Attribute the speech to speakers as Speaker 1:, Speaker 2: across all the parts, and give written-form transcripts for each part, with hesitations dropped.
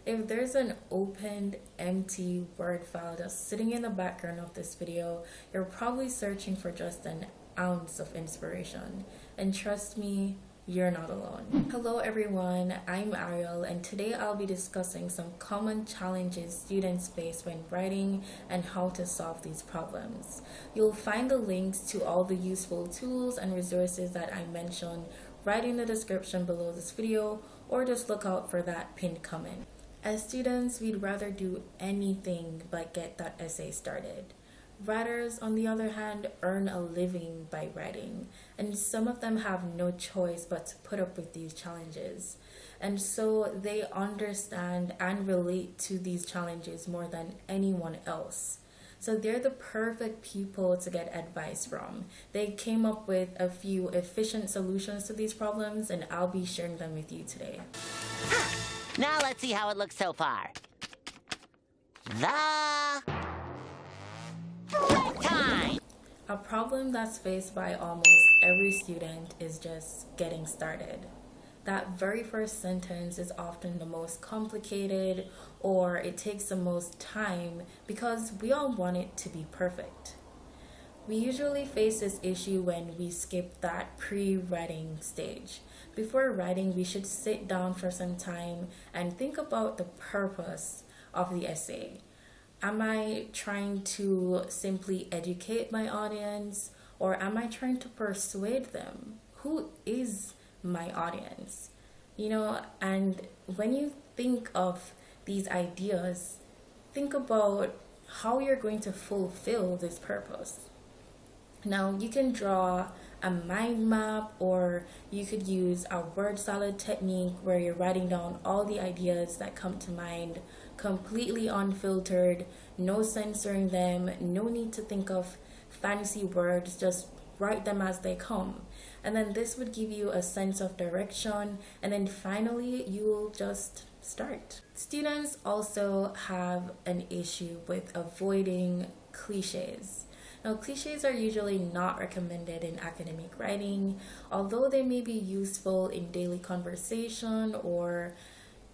Speaker 1: If there's an opened, empty Word file just sitting in the background of this video, you're probably searching for just an ounce of inspiration. And trust me, you're not alone. Hello everyone, I'm Ariel, and today I'll be discussing some common challenges students face when writing and how to solve these problems. You'll find the links to all the useful tools and resources that I mentioned right in the description below this video, or just look out for that pinned comment. As students, we'd rather do anything but get that essay started. Writers, on the other hand, earn a living by writing, and some of them have no choice but to put up with these challenges. And so they understand and relate to these challenges more than anyone else. So they're the perfect people to get advice from. They came up with a few efficient solutions to these problems, and I'll be sharing them with you today.
Speaker 2: Now let's see how it looks so far. The time.
Speaker 1: A problem that's faced by almost every student is just getting started. That very first sentence is often the most complicated, or it takes the most time because we all want it to be perfect. We usually face this issue when we skip that pre-writing stage. Before writing, we should sit down for some time and think about the purpose of the essay. Am I trying to simply educate my audience, or am I trying to persuade them? Who is my audience? And when you think of these ideas, think about how you're going to fulfill this purpose. Now, you can draw a mind map, or you could use a word salad technique where you're writing down all the ideas that come to mind, completely unfiltered, no censoring them, no need to think of fancy words, just write them as they come. And then this would give you a sense of direction, and then finally you'll just start. Students also have an issue with avoiding cliches. Now, cliches are usually not recommended in academic writing, although they may be useful in daily conversation or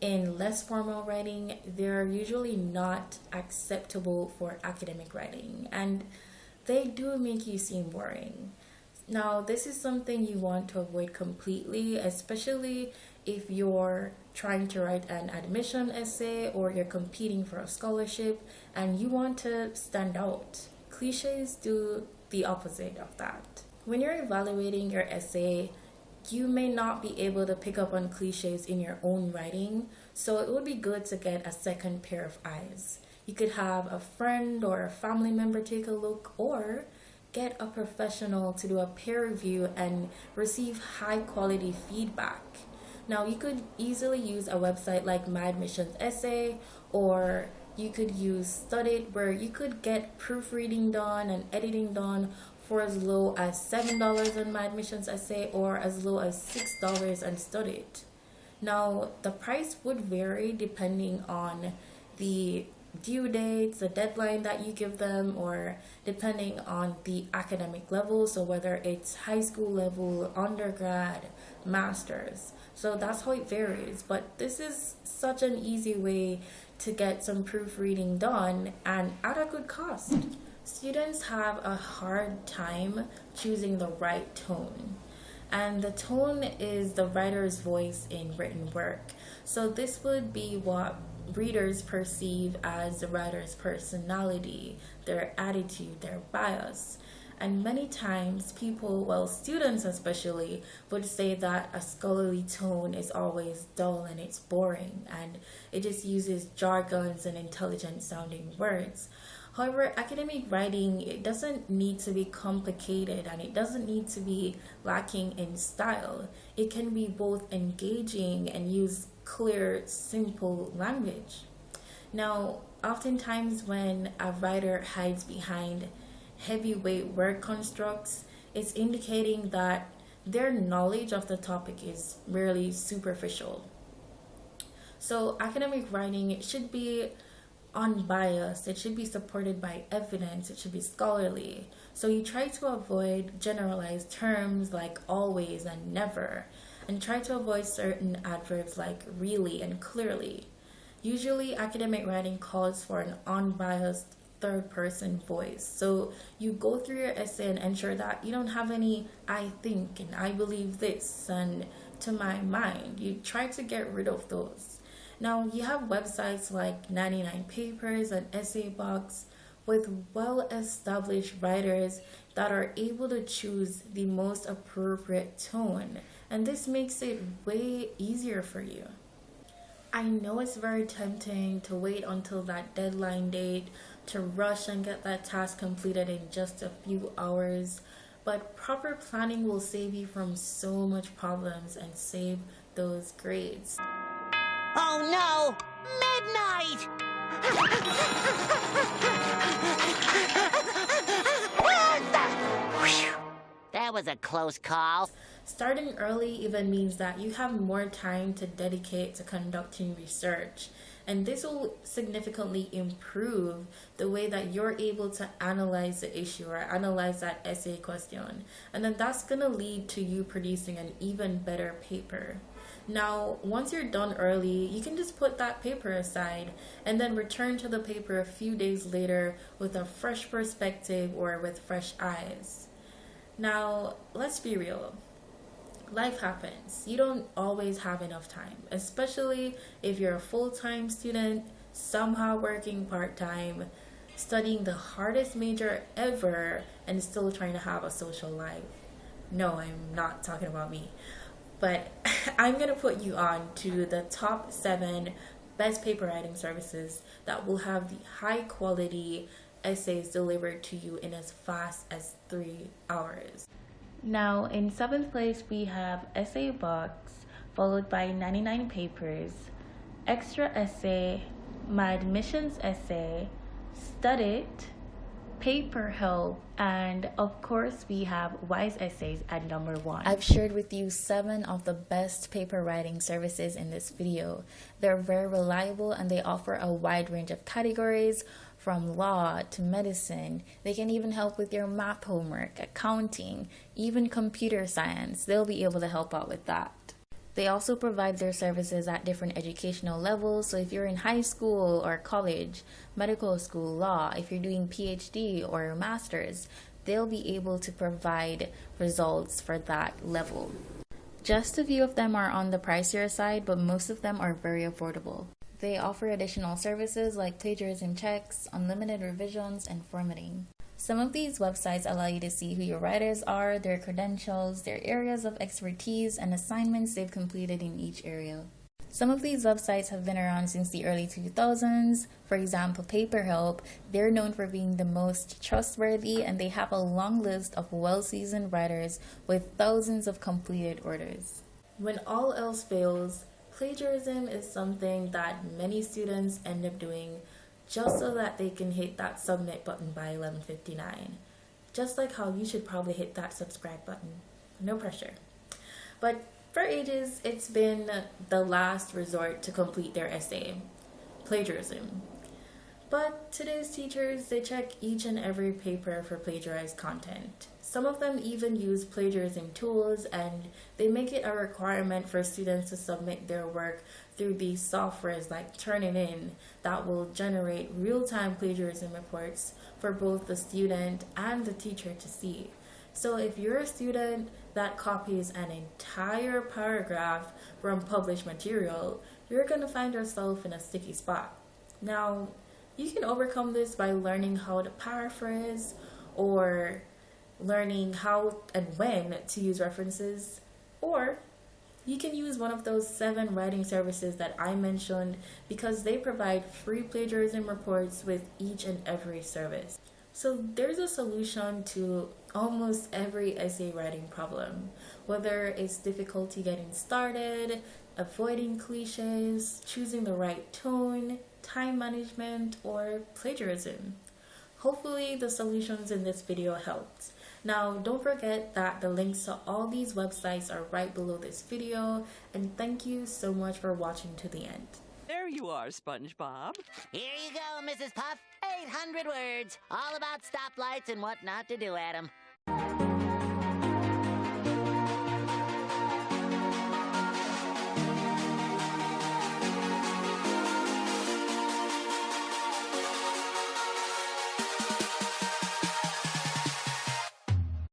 Speaker 1: in less formal writing. They're usually not acceptable for academic writing, and they do make you seem boring. Now, this is something you want to avoid completely, especially if you're trying to write an admission essay or you're competing for a scholarship and you want to stand out. Cliches do the opposite of that. When you're evaluating your essay, you may not be able to pick up on cliches in your own writing, so it would be good to get a second pair of eyes. You could have a friend or a family member take a look, or get a professional to do a peer review and receive high quality feedback. Now, you could easily use a website like My Admissions Essay, or you could use Studied, where you could get proofreading done and editing done for as low as $7 on My Admissions Essay, or as low as $6 on Studied. Now, the price would vary depending on the due dates, the deadline that you give them, or depending on the academic level, so whether it's high school level, undergrad, master's. So that's how it varies, but this is such an easy way to get some proofreading done and at a good cost. Students have a hard time choosing the right tone, and the tone is the writer's voice in written work. So this would be what readers perceive as the writer's personality, their attitude, their bias. And many times students especially, would say that a scholarly tone is always dull and it's boring, and it just uses jargons and intelligent sounding words. However, academic writing, it doesn't need to be complicated, and it doesn't need to be lacking in style. It can be both engaging and use clear, simple language. Now, oftentimes when a writer hides behind heavyweight word constructs, it's indicating that their knowledge of the topic is really superficial. So academic writing, it should be unbiased, it should be supported by evidence, it should be scholarly. So you try to avoid generalized terms like always and never, and try to avoid certain adverbs like really and clearly. Usually, academic writing calls for an unbiased third person voice. So you go through your essay and ensure that you don't have any I think and I believe this and to my mind. You try to get rid of those. Now, you have websites like 99 Papers and Essay Box with well established writers that are able to choose the most appropriate tone, and this makes it way easier for you. I know it's very tempting to wait until that deadline date to rush and get that task completed in just a few hours, but proper planning will save you from so much problems and save those grades.
Speaker 2: Oh no! Midnight! Whew. That was a close call.
Speaker 1: Starting early even means that you have more time to dedicate to conducting research, and this will significantly improve the way that you're able to analyze the issue or analyze that essay question, and then that's going to lead to you producing an even better paper. Now, once you're done early, you can just put that paper aside and then return to the paper a few days later with a fresh perspective or with fresh eyes. Now, let's be real. Life happens. You don't always have enough time, especially if you're a full-time student, somehow working part-time, studying the hardest major ever, and still trying to have a social life. No, I'm not talking about me. But I'm going to put you on to the top 7 best paper writing services that will have the high quality essays delivered to you in as fast as 3 hours. Now, in 7th place, we have Essay Box, followed by 99 Papers, Extra Essay, My Admissions Essay, Studit, Paper Help, and of course we have Wise Essays at number 1. I've shared with you 7 of the best paper writing services in this video. They're very reliable and they offer a wide range of categories from law to medicine. They can even help with your math homework, accounting, even computer science. They'll be able to help out with that. They also provide their services at different educational levels. So if you're in high school or college, medical school, law, if you're doing PhD or master's, they'll be able to provide results for that level. Just a few of them are on the pricier side, but most of them are very affordable. They offer additional services like plagiarism checks, unlimited revisions, and formatting. Some of these websites allow you to see who your writers are, their credentials, their areas of expertise, and assignments they've completed in each area. Some of these websites have been around since the early 2000s. For example, Paper Help, they're known for being the most trustworthy, and they have a long list of well-seasoned writers with thousands of completed orders. When all else fails, plagiarism is something that many students end up doing just so that they can hit that submit button by 11:59. Just like how you should probably hit that subscribe button. No pressure. But for ages, it's been the last resort to complete their essay, plagiarism. But today's teachers, they check each and every paper for plagiarized content. Some of them even use plagiarism tools, and they make it a requirement for students to submit their work through these softwares like Turnitin that will generate real-time plagiarism reports for both the student and the teacher to see. So if you're a student that copies an entire paragraph from published material, you're going to find yourself in a sticky spot. Now, you can overcome this by learning how to paraphrase or learning how and when to use references, or you can use one of those 7 writing services that I mentioned because they provide free plagiarism reports with each and every service. So there's a solution to almost every essay writing problem, whether it's difficulty getting started, avoiding cliches, choosing the right tone, time management, or plagiarism. Hopefully the solutions in this video helped. Now, don't forget that the links to all these websites are right below this video, and thank you so much for watching to the end.
Speaker 3: There you are, SpongeBob.
Speaker 2: Here you go, Mrs. Puff. 800 words, all about stoplights and what not to do at 'em.